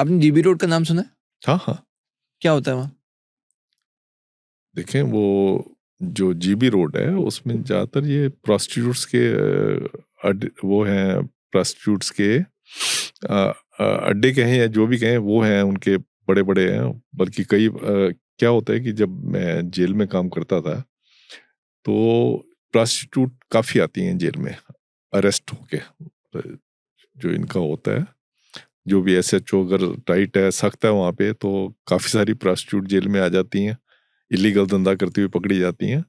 आपने GB road का नाम सुना है? हाँ हाँ, क्या होता है वहाँ? देखें वो जो जीबी रोड है उसमें ज़्यादातर ये प्रोस्टिट्यूट्स के वो हैं, प्रोस्टिट्यूट्स के अड्डे कहें या जो भी कहें वो हैं, उनके बड़े बड़े हैं। बल्कि कई क्या होता है कि जब मैं जेल में काम करता था तो प्रोस्टिट्यूट काफ़ी आती हैं जेल में अरेस्ट होके। जो इनका होता है, जो भी एसएचओ अगर टाइट है, सख्त है वहाँ पे, तो काफ़ी सारी प्रोस्टिट्यूट जेल में आ जाती हैं, इलीगल धंधा करती हुई पकड़ी जाती हैं।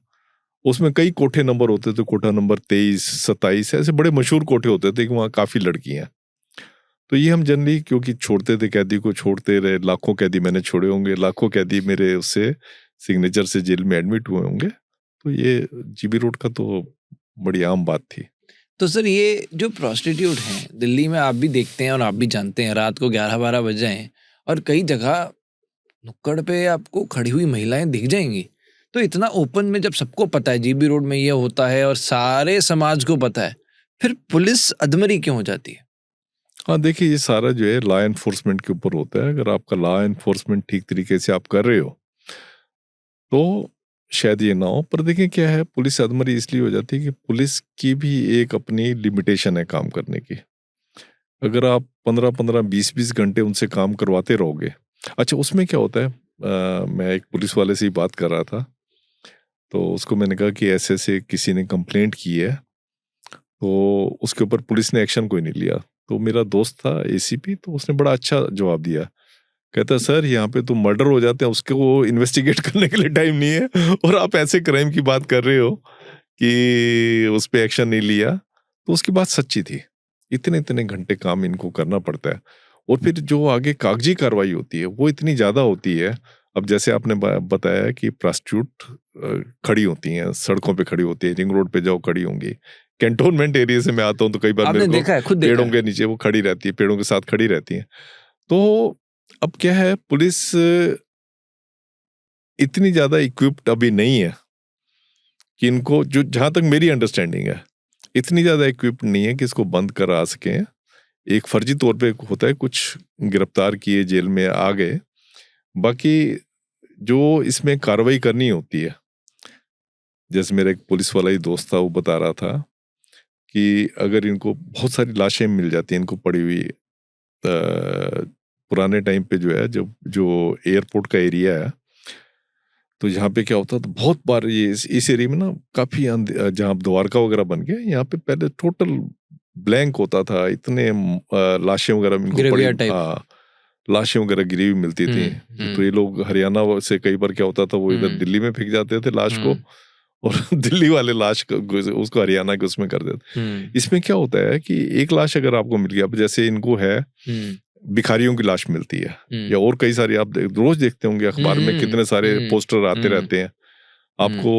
उसमें कई कोठे नंबर होते थे, कोठा नंबर 23, 27 ऐसे बड़े मशहूर कोठे होते थे कि वहाँ काफ़ी लड़कियाँ। तो ये हम जनरली क्योंकि छोड़ते थे, कैदी को छोड़ते रहे, लाखों कैदी मैंने छोड़े होंगे, लाखों कैदी मेरे उससे सिग्नेचर से जेल में एडमिट हुए होंगे। तो ये जीबी रोड का तो बड़ी आम बात थी। तो सर ये जो प्रोस्टिट्यूट हैं दिल्ली में आप भी देखते हैं और आप भी जानते हैं, रात को 11-12 बज जाए हैं और कई जगह नुक्कड़ पे आपको खड़ी हुई महिलाएं दिख जाएंगी। तो इतना ओपन में जब सबको पता है जीबी रोड में ये होता है और सारे समाज को पता है, फिर पुलिस अधमरी क्यों हो जाती है? हाँ, देखिए ये सारा जो है लॉ एनफोर्समेंट के ऊपर होता है। अगर आपका लॉ एनफोर्समेंट ठीक तरीके से आप कर रहे हो तो शायद ये ना हो। पर देखिए क्या है, पुलिस अधमरी इसलिए हो जाती है कि पुलिस की भी एक अपनी लिमिटेशन है काम करने की। अगर आप 15-15, 20-20 घंटे उनसे काम करवाते रहोगे। अच्छा, उसमें क्या होता है, मैं एक पुलिस वाले से ही बात कर रहा था, तो उसको मैंने कहा कि ऐसे-ऐसे किसी ने कंप्लेंट की है, तो उसके ऊपर पुलिस ने एक्शन कोई नहीं लिया। तो मेरा दोस्त था एसीपी, तो उसने बड़ा अच्छा जवाब दिया। कहता है, "सर यहाँ पे तो मर्डर हो जाते हैं, उसको इन्वेस्टिगेट करने के लिए टाइम नहीं है और आप ऐसे क्राइम की बात कर रहे हो कि उस पे एक्शन नहीं लिया।" तो उसकी बात सच्ची थी। इतने-इतने घंटे काम इनको करना पड़ता है और फिर जो आगे कागजी कार्रवाई होती है, वो इतनी ज़्यादा होती है। अब जैसे आपने बताया कि प्रोस्टिट्यूट खड़ी होती हैं, सड़कों पे खड़ी होती हैं, रिंग रोड पे जाओ खड़ी होंगी। कैंटोनमेंट एरिया से मैं आता हूँ तो कई बार मेरे आपने को देखा है, खुद देखा पेड़ों है? के नीचे वो खड़ी रहती है, पेड़ों के साथ खड़ी रहती हैं। तो अब क्या है, पुलिस इतनी ज़्यादा इक्विप्ड अभी नहीं है कि इनको, जो जहाँ तक मेरी अंडरस्टैंडिंग है, इतनी ज़्यादा इक्विप्ड नहीं है कि इसको बंद करा सकें। एक फर्जी तौर पे होता है, कुछ गिरफ्तार किए, जेल में आ गए। बाकी जो इसमें कार्रवाई करनी होती है, जैसे मेरा एक पुलिस वाला ही दोस्त था, वो बता रहा था कि अगर इनको बहुत सारी लाशें मिल जाती हैं इनको पड़ी हुई, पुराने टाइम पे जो है, जब जो एयरपोर्ट का एरिया है, तो यहाँ पे क्या होता था बहुत बार, ये इस एरिया में ना काफी जहाँ द्वारका वगैरह बन गया, यहाँ पे पहले टोटल ब्लैंक होता था। इतने लाशें वगैरह इनको पड़ी, ग्रेवियर टाइप। हाँ, लाशें वगैरह गिरी हुई मिलती थी। तो ये लोग हरियाणा से कई बार क्या होता था, वो इधर दिल्ली में फेंक जाते थे लाश को और दिल्ली वाले लाश उसको हरियाणा के उसमें कर देते। इसमें क्या होता है कि एक लाश अगर आपको मिल गया, अब जैसे इनको है, भिखारियों की लाश मिलती है, या और कई सारी, आप रोज देखते होंगे अखबार में कितने सारे पोस्टर आते रहते हैं। आपको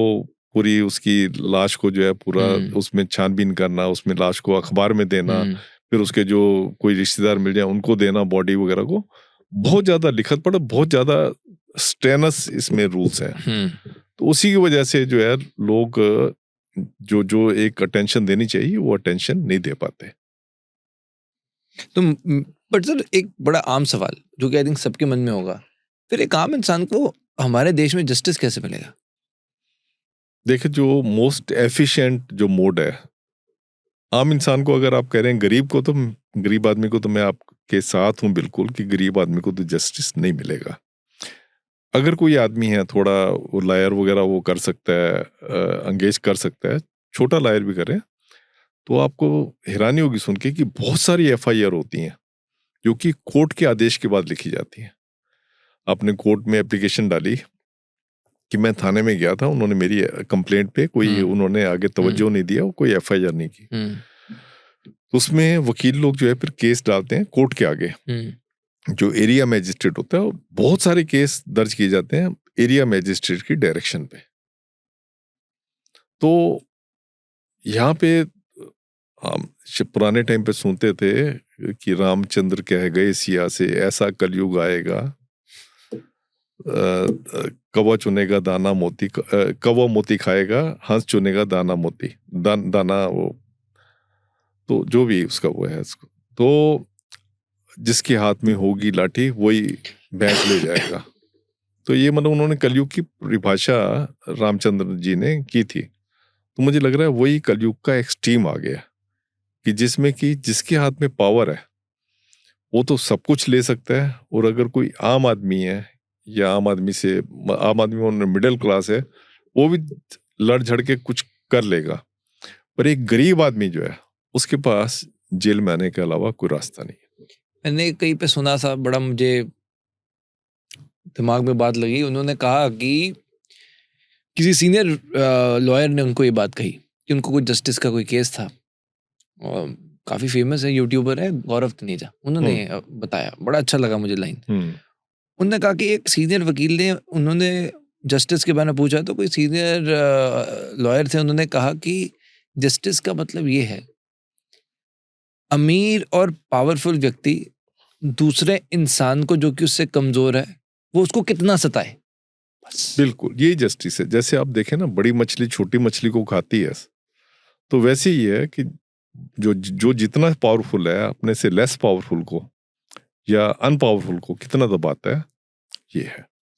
पूरी उसकी लाश को जो है पूरा उसमें छानबीन करना, उसमें लाश को अखबार में देना, फिर उसके जो कोई रिश्तेदार मिल जाए उनको देना बॉडी वगैरह को। बहुत ज्यादा लिखत पड़ा, बहुत ज्यादा स्ट्रेनस इसमें रूल्स हैं। तो उसी की वजह से जो है लोग जो जो एक अटेंशन देनी चाहिए वो अटेंशन नहीं दे पाते। तो बट सर एक बड़ा आम सवाल जो कि आई थिंक सबके मन में होगा, फिर एक आम इंसान को हमारे देश में जस्टिस कैसे मिलेगा? देखिए, जो मोस्ट एफिशिएंट जो मोड है, आम इंसान को अगर आप कह रहे हैं, गरीब को तो, गरीब आदमी को तो मैं आपके साथ हूं बिल्कुल कि गरीब आदमी को तो जस्टिस नहीं मिलेगा। अगर कोई आदमी है थोड़ा, वो लायर वगैरह वो कर सकता है, अंगेज कर सकता है, छोटा लायर भी करे, तो आपको हैरानी होगी सुन के कि बहुत सारी एफआईआर होती हैं जो कि कोर्ट के आदेश के बाद लिखी जाती हैं। आपने कोर्ट में एप्लीकेशन डाली कि मैं थाने में गया था, उन्होंने मेरी कंप्लेंट पे कोई, उन्होंने आगे तवज्जो नहीं दिया, कोई एफआईआर नहीं की। उसमें वकील लोग जो है फिर केस डालते हैं कोर्ट के आगे, जो एरिया मैजिस्ट्रेट होता है, और बहुत सारे केस दर्ज किए जाते हैं एरिया मैजिस्ट्रेट की डायरेक्शन पे। तो यहाँ पे हम पुराने टाइम पे सुनते थे कि रामचंद्र कह गए सिया से, ऐसा कलयुग आएगा, कौवा चुनेगा दाना मोती, कौवा मोती खाएगा, हंस चुनेगा दाना मोती, दाना वो, तो जो भी उसका वो है उसको। तो जिसके हाथ में होगी लाठी वही भैंस ले जाएगा। तो ये मतलब उन्होंने कलयुग की परिभाषा रामचंद्र जी ने की थी। तो मुझे लग रहा है वही कलयुग का एक्सट्रीम आ गया, कि जिसमें कि जिसके हाथ में पावर है वो तो सब कुछ ले सकता है, और अगर कोई आम आदमी है या आम आदमी में मिडिल क्लास है, वो भी लड़ झड़ के कुछ कर लेगा। पर एक गरीब आदमी जो है उसके पास जेल में आने के अलावा कोई रास्ता नहीं है। मैंने कहीं पे सुना था, बड़ा मुझे दिमाग में बात लगी। उन्होंने कहा कि किसी सीनियर लॉयर ने उनको ये बात कही कि उनको कोई जस्टिस का कोई केस था, और काफ़ी फेमस है, यूट्यूबर है, गौरव तनेजा। उन्होंने बताया, बड़ा अच्छा लगा मुझे लाइन। उन्होंने कहा कि एक सीनियर वकील ने, उन्होंने जस्टिस के बारे में पूछा, तो कोई सीनियर लॉयर थे, उन्होंने कहा कि जस्टिस का मतलब ये है, अमीर और पावरफुल व्यक्ति दूसरे इंसान को जो कि उससे कमजोर है, वो उसको कितना सताए, बस। बिल्कुल यही जस्टिस है। जैसे आप देखें ना, बड़ी मछली छोटी मछली को खाती है, तो वैसे ही है कि जो जितना पावरफुल है अपने से लेस पावरफुल को या अनपावरफुल को कितना दबाता है, ये है।